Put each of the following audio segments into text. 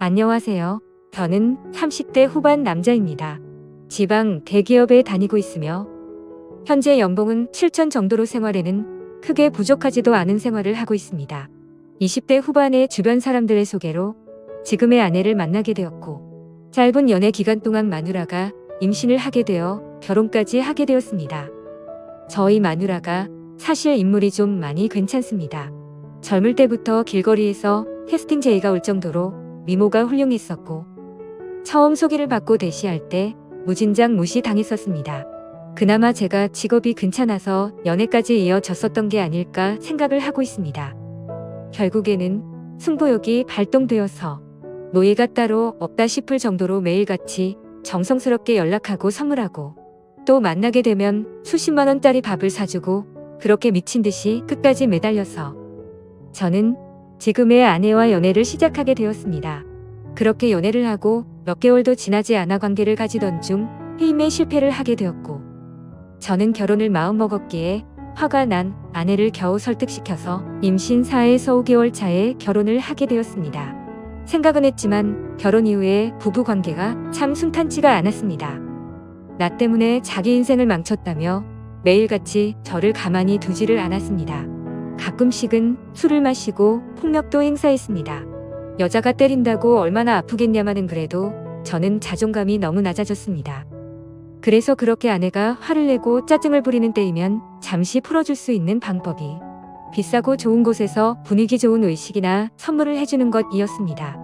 안녕하세요. 저는 30대 후반 남자입니다. 지방 대기업에 다니고 있으며 현재 연봉은 7천 정도로 생활에는 크게 부족하지도 않은 생활을 하고 있습니다. 20대 후반의 주변 사람들의 소개로 지금의 아내를 만나게 되었고 짧은 연애 기간 동안 마누라가 임신을 하게 되어 결혼까지 하게 되었습니다. 저희 마누라가 사실 인물이 좀 많이 괜찮습니다. 젊을 때부터 길거리에서 캐스팅 제의가 올 정도로 미모가 훌륭했었고 처음 소개를 받고 대시할 때 무진장 무시당했었습니다. 그나마 제가 직업이 괜찮아서 연애까지 이어졌었던 게 아닐까 생각을 하고 있습니다. 결국에는 승부욕이 발동되어서 노예가 따로 없다 싶을 정도로 매일같이 정성스럽게 연락하고 선물하고 또 만나게 되면 수십만 원짜리 밥을 사주고 그렇게 미친 듯이 끝까지 매달려서 저는 지금의 아내와 연애를 시작하게 되었습니다. 그렇게 연애를 하고 몇 개월도 지나지 않아 관계를 가지던 중 해임에 실패를 하게 되었고 저는 결혼을 마음먹었기에 화가 난 아내를 겨우 설득시켜서 임신 4에서 5개월 차에 결혼을 하게 되었습니다. 생각은 했지만 결혼 이후에 부부 관계가 참 순탄치가 않았습니다. 나 때문에 자기 인생을 망쳤다며 매일같이 저를 가만히 두지를 않았습니다. 가끔씩은 술을 마시고 폭력도 행사했습니다. 여자가 때린다고 얼마나 아프겠냐마는 그래도 저는 자존감이 너무 낮아졌습니다. 그래서 그렇게 아내가 화를 내고 짜증을 부리는 때이면 잠시 풀어줄 수 있는 방법이 비싸고 좋은 곳에서 분위기 좋은 외식이나 선물을 해주는 것이었습니다.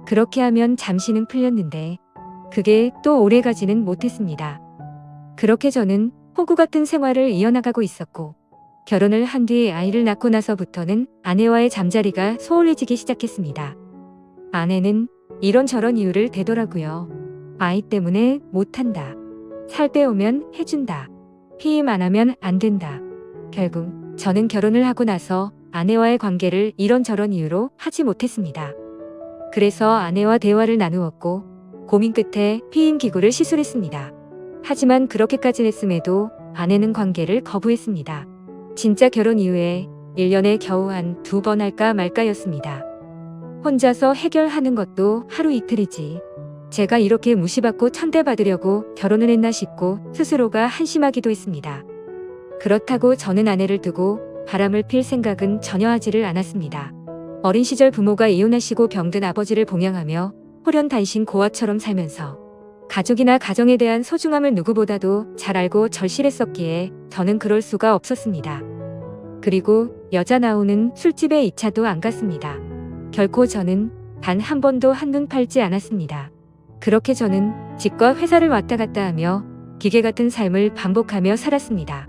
그렇게 하면 잠시는 풀렸는데 그게 또 오래가지는 못했습니다. 그렇게 저는 호구 같은 생활을 이어나가고 있었고 결혼을 한 뒤 아이를 낳고 나서부터는 아내와의 잠자리가 소홀해지기 시작했습니다. 아내는 이런저런 이유를 대더라고요. 아이 때문에 못한다. 살 빼오면 해준다. 피임 안 하면 안 된다. 결국 저는 결혼을 하고 나서 아내와의 관계를 이런저런 이유로 하지 못했습니다. 그래서 아내와 대화를 나누었고 고민 끝에 피임 기구를 시술했습니다. 하지만 그렇게까지 했음에도 아내는 관계를 거부했습니다. 진짜 결혼 이후에 1년에 겨우 한 2번 할까 말까였습니다. 혼자서 해결하는 것도 하루 이틀이지. 제가 이렇게 무시받고 천대받으려고 결혼을 했나 싶고 스스로가 한심하기도 했습니다. 그렇다고 저는 아내를 두고 바람을 필 생각은 전혀 하지를 않았습니다. 어린 시절 부모가 이혼하시고 병든 아버지를 봉양하며 호련단신 고아처럼 살면서 가족이나 가정에 대한 소중함을 누구보다도 잘 알고 절실했었기에 저는 그럴 수가 없었습니다. 그리고 여자 나오는 술집에 2차도 안 갔습니다. 결코 저는 단 한 번도 한눈 팔지 않았습니다. 그렇게 저는 집과 회사를 왔다 갔다 하며 기계 같은 삶을 반복하며 살았습니다.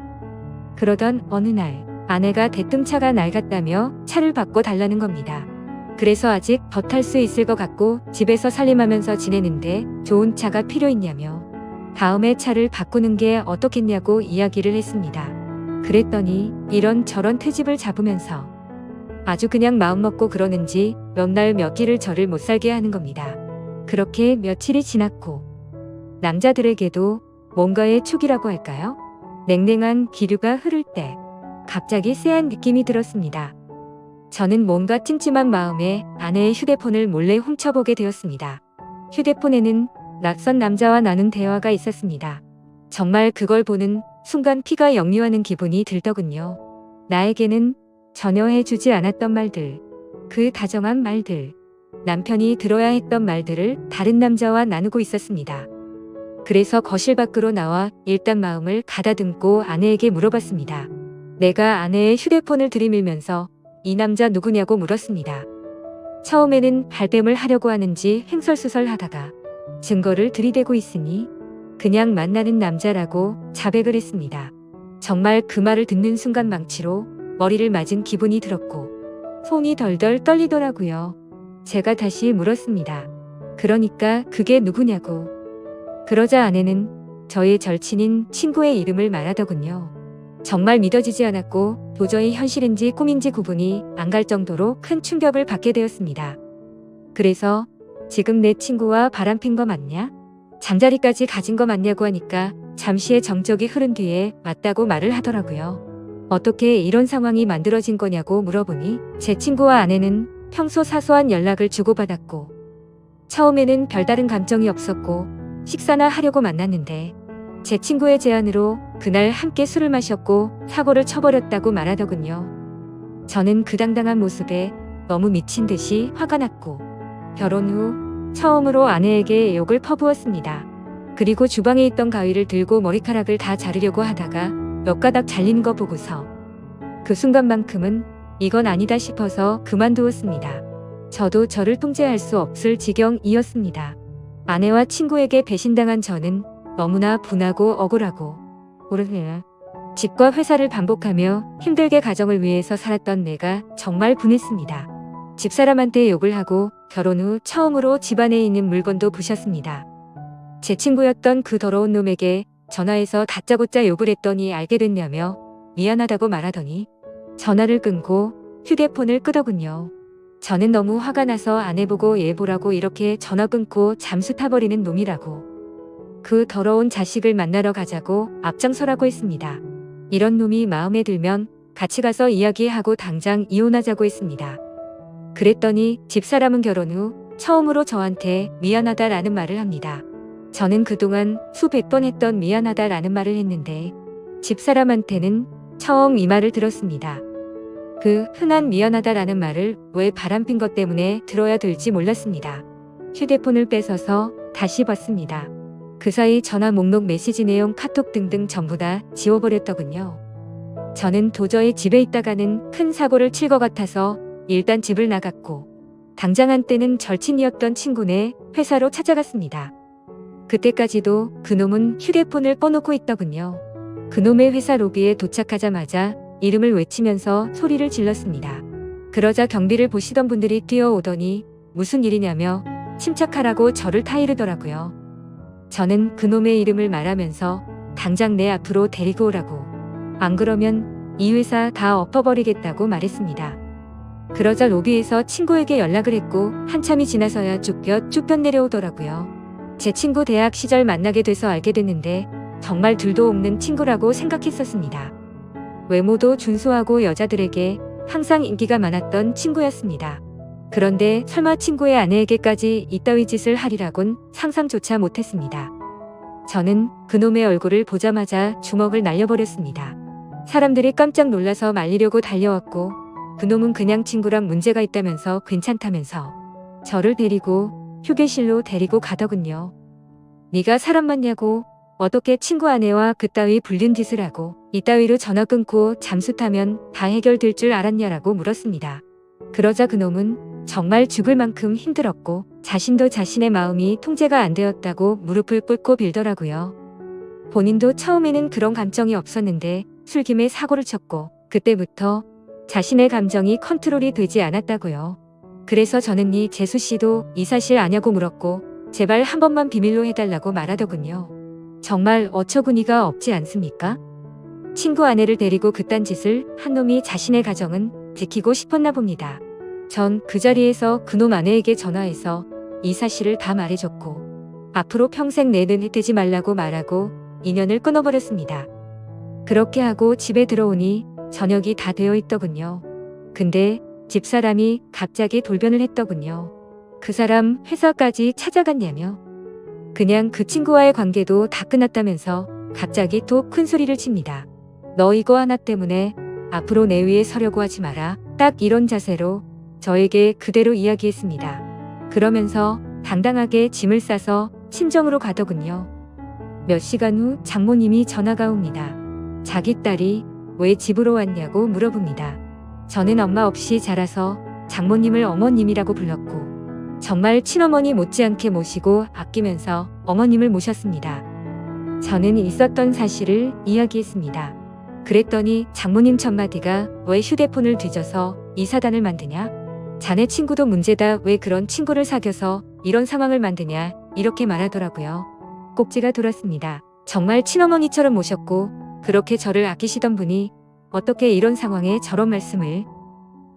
그러던 어느 날 아내가 대뜸 차가 낡았다며 차를 바꿔 달라는 겁니다. 그래서 아직 더 탈 수 있을 것 같고 집에서 살림하면서 지내는데 좋은 차가 필요 있냐며 다음에 차를 바꾸는 게 어떻겠냐고 이야기를 했습니다. 그랬더니 이런저런 트집을 잡으면서 아주 그냥 마음먹고 그러는지 몇 날 몇 끼를 저를 못 살게 하는 겁니다. 그렇게 며칠이 지났고 남자들에게도 뭔가의 촉이라고 할까요? 냉랭한 기류가 흐를 때 갑자기 쎄한 느낌이 들었습니다. 저는 뭔가 찜찜한 마음에 아내의 휴대폰을 몰래 훔쳐보게 되었습니다. 휴대폰에는 낯선 남자와 나눈 대화가 있었습니다. 정말 그걸 보는 순간 피가 역류하는 기분이 들더군요. 나에게는 전혀 해주지 않았던 말들, 그 다정한 말들, 남편이 들어야 했던 말들을 다른 남자와 나누고 있었습니다. 그래서 거실 밖으로 나와 일단 마음을 가다듬고 아내에게 물어봤습니다. 내가 아내의 휴대폰을 들이밀면서 이 남자 누구냐고 물었습니다. 처음에는 발뺌을 하려고 하는지 횡설수설하다가 증거를 들이대고 있으니 그냥 만나는 남자라고 자백을 했습니다. 정말 그 말을 듣는 순간 망치로 머리를 맞은 기분이 들었고 손이 덜덜 떨리더라고요. 제가 다시 물었습니다. 그러니까 그게 누구냐고. 그러자 아내는 저의 절친인 친구의 이름을 말하더군요. 정말 믿어지지 않았고 도저히 현실인지 꿈인지 구분이 안 갈 정도로 큰 충격을 받게 되었습니다. 그래서 지금 내 친구와 바람핀 거 맞냐? 잠자리까지 가진 거 맞냐고 하니까 잠시의 정적이 흐른 뒤에 맞다고 말을 하더라고요. 어떻게 이런 상황이 만들어진 거냐고 물어보니 제 친구와 아내는 평소 사소한 연락을 주고받았고 처음에는 별다른 감정이 없었고 식사나 하려고 만났는데 제 친구의 제안으로 그날 함께 술을 마셨고 사고를 쳐버렸다고 말하더군요. 저는 그 당당한 모습에 너무 미친 듯이 화가 났고 결혼 후 처음으로 아내에게 욕을 퍼부었습니다. 그리고 주방에 있던 가위를 들고 머리카락을 다 자르려고 하다가 몇 가닥 잘린 거 보고서 그 순간만큼은 이건 아니다 싶어서 그만두었습니다. 저도 저를 통제할 수 없을 지경이었습니다. 아내와 친구에게 배신당한 저는 너무나 분하고 억울하고 오르르 집과 회사를 반복하며 힘들게 가정을 위해서 살았던 내가 정말 분했습니다. 집사람한테 욕을 하고 결혼 후 처음으로 집안에 있는 물건도 부셨습니다. 제 친구였던 그 더러운 놈에게 전화해서 다짜고짜 욕을 했더니 알게 됐냐며 미안하다고 말하더니 전화를 끊고 휴대폰을 끄더군요. 저는 너무 화가 나서 아내 보고 얘 보라고 이렇게 전화 끊고 잠수 타버리는 놈이라고 그 더러운 자식을 만나러 가자고 앞장서라고 했습니다. 이런 놈이 마음에 들면 같이 가서 이야기하고 당장 이혼하자고 했습니다. 그랬더니 집사람은 결혼 후 처음으로 저한테 미안하다라는 말을 합니다. 저는 그동안 수백 번 했던 미안하다라는 말을 했는데 집사람한테는 처음 이 말을 들었습니다. 그 흔한 미안하다라는 말을 왜 바람핀 것 때문에 들어야 될지 몰랐습니다. 휴대폰을 뺏어서 다시 봤습니다. 그 사이 전화 목록, 메시지 내용, 카톡 등등 전부 다 지워버렸더군요. 저는 도저히 집에 있다가는 큰 사고를 칠 것 같아서 일단 집을 나갔고 당장 한때는 절친이었던 친구네 회사로 찾아갔습니다. 그때까지도 그놈은 휴대폰을 꺼놓고 있더군요. 그놈의 회사 로비에 도착하자마자 이름을 외치면서 소리를 질렀습니다. 그러자 경비를 보시던 분들이 뛰어오더니 무슨 일이냐며 침착하라고 저를 타이르더라고요. 저는 그놈의 이름을 말하면서 당장 내 앞으로 데리고 오라고, 안 그러면 이 회사 다 엎어버리겠다고 말했습니다. 그러자 로비에서 친구에게 연락을 했고 한참이 지나서야 쭈뼛 내려오더라고요. 제 친구 대학 시절 만나게 돼서 알게 됐는데 정말 둘도 없는 친구라고 생각했었습니다. 외모도 준수하고 여자들에게 항상 인기가 많았던 친구였습니다. 그런데 설마 친구의 아내에게까지 이따위 짓을 하리라곤 상상조차 못했습니다. 저는 그놈의 얼굴을 보자마자 주먹을 날려버렸습니다. 사람들이 깜짝 놀라서 말리려고 달려왔고 그놈은 그냥 친구랑 문제가 있다면서 괜찮다면서 저를 데리고 휴게실로 데리고 가더군요. 네가 사람 맞냐고, 어떻게 친구 아내와 그따위 불륜 짓을 하고 이따위로 전화 끊고 잠수 타면 다 해결될 줄 알았냐라고 물었습니다. 그러자 그놈은 정말 죽을 만큼 힘들었고 자신도 자신의 마음이 통제가 안 되었다고 무릎을 꿇고 빌더라고요. 본인도 처음에는 그런 감정이 없었는데 술김에 사고를 쳤고 그때부터 자신의 감정이 컨트롤이 되지 않았다고요. 그래서 저는 이 재수씨도 이 사실 아냐고 물었고 제발 한 번만 비밀로 해달라고 말하더군요. 정말 어처구니가 없지 않습니까? 친구 아내를 데리고 그딴 짓을 한 놈이 자신의 가정은 지키고 싶었나 봅니다. 전 그 자리에서 그놈 아내에게 전화해서 이 사실을 다 말해줬고 앞으로 평생 내는 해대지 말라고 말하고 인연을 끊어버렸습니다. 그렇게 하고 집에 들어오니 저녁이 다 되어 있더군요. 근데 집사람이 갑자기 돌변을 했더군요. 그 사람 회사까지 찾아갔냐며. 그냥 그 친구와의 관계도 다 끝났다면서 갑자기 또 큰 소리를 칩니다. 너 이거 하나 때문에 앞으로 내 위에 서려고 하지 마라. 딱 이런 자세로 저에게 그대로 이야기했습니다. 그러면서 당당하게 짐을 싸서 친정으로 가더군요. 몇 시간 후 장모님이 전화가 옵니다. 자기 딸이 왜 집으로 왔냐고 물어봅니다. 저는 엄마 없이 자라서 장모님을 어머님이라고 불렀고 정말 친어머니 못지않게 모시고 아끼면서 어머님을 모셨습니다. 저는 있었던 사실을 이야기했습니다. 그랬더니 장모님 첫마디가 왜 휴대폰을 뒤져서 이 사단을 만드냐? 자네 친구도 문제다. 왜 그런 친구를 사귀어서 이런 상황을 만드냐? 이렇게 말하더라고요. 꼭지가 돌았습니다. 정말 친어머니처럼 모셨고 그렇게 저를 아끼시던 분이 어떻게 이런 상황에 저런 말씀을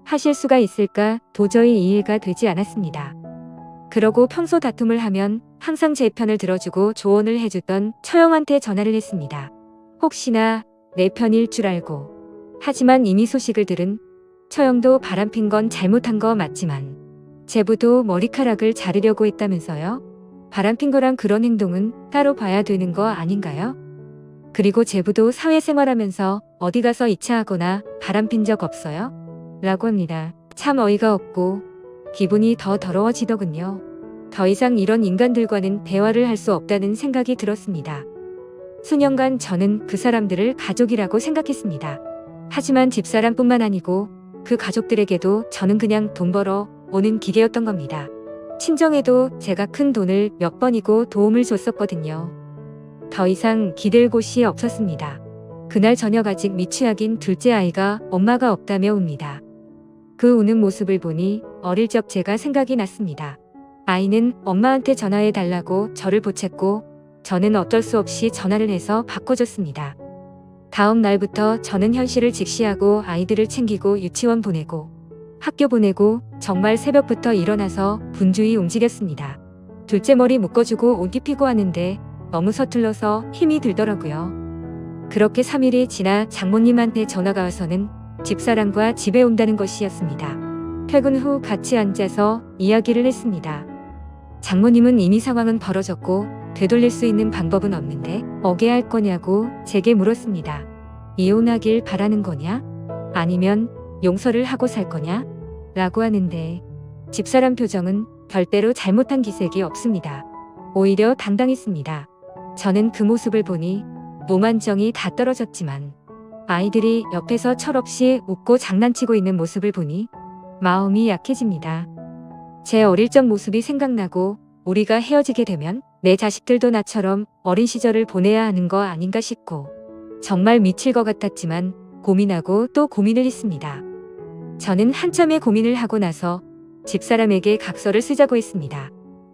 하실 수가 있을까 도저히 이해가 되지 않았습니다. 그러고 평소 다툼을 하면 항상 제 편을 들어주고 조언을 해주던 처형한테 전화를 했습니다. 혹시나 내 편일 줄 알고. 하지만 이미 소식을 들은 처형도 바람핀 건 잘못한 거 맞지만 제부도 머리카락을 자르려고 했다면서요? 바람핀 거랑 그런 행동은 따로 봐야 되는 거 아닌가요? 그리고 제부도 사회생활하면서 어디 가서 이차하거나 바람핀 적 없어요? 라고 합니다. 참 어이가 없고 기분이 더 더러워지더군요. 더 이상 이런 인간들과는 대화를 할 수 없다는 생각이 들었습니다. 수년간 저는 그 사람들을 가족이라고 생각했습니다. 하지만 집사람뿐만 아니고 그 가족들에게도 저는 그냥 돈 벌어 오는 기계였던 겁니다. 친정에도 제가 큰 돈을 몇 번이고 도움을 줬었거든요. 더 이상 기댈 곳이 없었습니다. 그날 저녁 아직 미취학인 둘째 아이가 엄마가 없다며 웁니다. 그 우는 모습을 보니 어릴 적 제가 생각이 났습니다. 아이는 엄마한테 전화해 달라고 저를 보챘고 저는 어쩔 수 없이 전화를 해서 바꿔줬습니다. 다음 날부터 저는 현실을 직시하고 아이들을 챙기고 유치원 보내고 학교 보내고 정말 새벽부터 일어나서 분주히 움직였습니다. 둘째 머리 묶어주고 옷 입히고 하는데 너무 서툴러서 힘이 들더라고요. 그렇게 3일이 지나 장모님한테 전화가 와서는 집사람과 집에 온다는 것이었습니다. 퇴근 후 같이 앉아서 이야기를 했습니다. 장모님은 이미 상황은 벌어졌고 되돌릴 수 있는 방법은 없는데 어게 할 거냐고 제게 물었습니다. 이혼하길 바라는 거냐? 아니면 용서를 하고 살 거냐? 라고 하는데 집사람 표정은 별대로 잘못한 기색이 없습니다. 오히려 당당했습니다. 저는 그 모습을 보니 몸 안정이 다 떨어졌지만 아이들이 옆에서 철없이 웃고 장난치고 있는 모습을 보니 마음이 약해집니다. 제 어릴 적 모습이 생각나고 우리가 헤어지게 되면 내 자식들도 나처럼 어린 시절을 보내야 하는 거 아닌가 싶고 정말 미칠 것 같았지만 고민하고 또 고민을 했습니다. 저는 한참의 고민을 하고 나서 집사람에게 각서를 쓰자고 했습니다.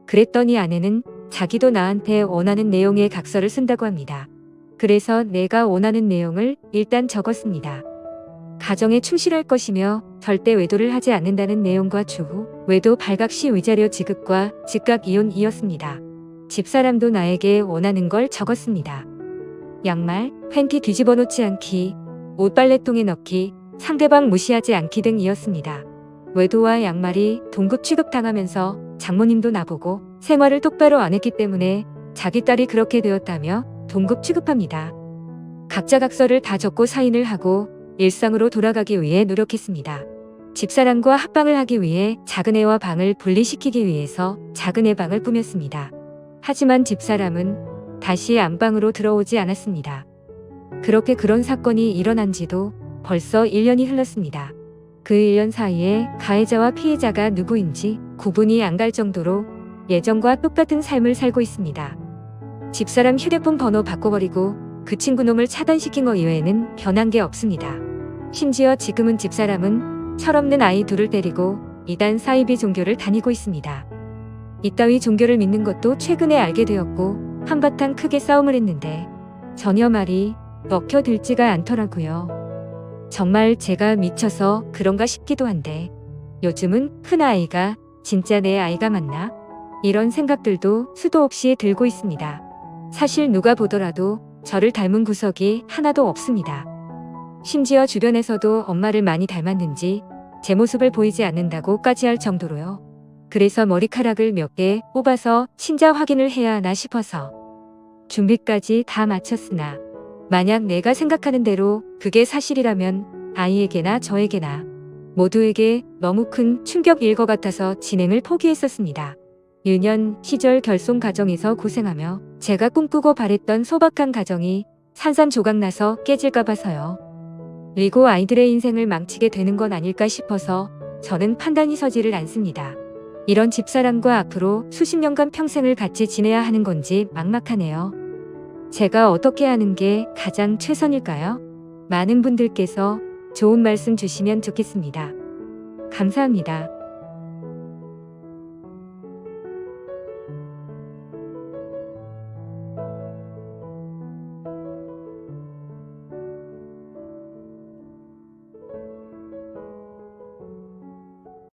그랬더니 아내는 자기도 나한테 원하는 내용의 각서를 쓴다고 합니다. 그래서 내가 원하는 내용을 일단 적었습니다. 가정에 충실할 것이며 절대 외도를 하지 않는다는 내용과 추후 외도 발각 시 위자료 지급과 즉각 이혼이었습니다. 집사람도 나에게 원하는 걸 적었습니다. 양말, 팬티 뒤집어 놓지 않기, 옷 빨래통에 넣기, 상대방 무시하지 않기 등이었습니다. 외도와 양말이 동급 취급당하면서 장모님도 나보고 생활을 똑바로 안 했기 때문에 자기 딸이 그렇게 되었다며 동급 취급합니다. 각자 각서를 다 적고 사인을 하고 일상으로 돌아가기 위해 노력했습니다. 집사람과 합방을 하기 위해 작은 애와 방을 분리시키기 위해서 작은 애 방을 꾸몄습니다. 하지만 집사람은 다시 안방으로 들어오지 않았습니다. 그렇게 그런 사건이 일어난 지도 벌써 1년이 흘렀습니다. 그 1년 사이에 가해자와 피해자가 누구인지 구분이 안 갈 정도로 예전과 똑같은 삶을 살고 있습니다. 집사람 휴대폰 번호 바꿔버리고 그 친구 놈을 차단시킨 거 이외에는 변한 게 없습니다. 심지어 지금은 집사람은 철없는 아이 둘을 데리고 이단 사이비 종교를 다니고 있습니다. 이따위 종교를 믿는 것도 최근에 알게 되었고 한바탕 크게 싸움을 했는데 전혀 말이 먹혀들지가 않더라고요. 정말 제가 미쳐서 그런가 싶기도 한데 요즘은 큰 아이가 진짜 내 아이가 맞나? 이런 생각들도 수도 없이 들고 있습니다. 사실 누가 보더라도 저를 닮은 구석이 하나도 없습니다. 심지어 주변에서도 엄마를 많이 닮았는지 제 모습을 보이지 않는다고까지 할 정도로요. 그래서 머리카락을 몇 개 뽑아서 친자 확인을 해야 하나 싶어서 준비까지 다 마쳤으나 만약 내가 생각하는 대로 그게 사실이라면 아이에게나 저에게나 모두에게 너무 큰 충격일 것 같아서 진행을 포기했었습니다. 유년 시절 결손 가정에서 고생하며 제가 꿈꾸고 바랬던 소박한 가정이 산산조각나서 깨질까 봐서요. 그리고 아이들의 인생을 망치게 되는 건 아닐까 싶어서 저는 판단이 서지를 않습니다. 이런 집사람과 앞으로 수십 년간 평생을 같이 지내야 하는 건지 막막하네요. 제가 어떻게 하는 게 가장 최선일까요? 많은 분들께서 좋은 말씀 주시면 좋겠습니다. 감사합니다.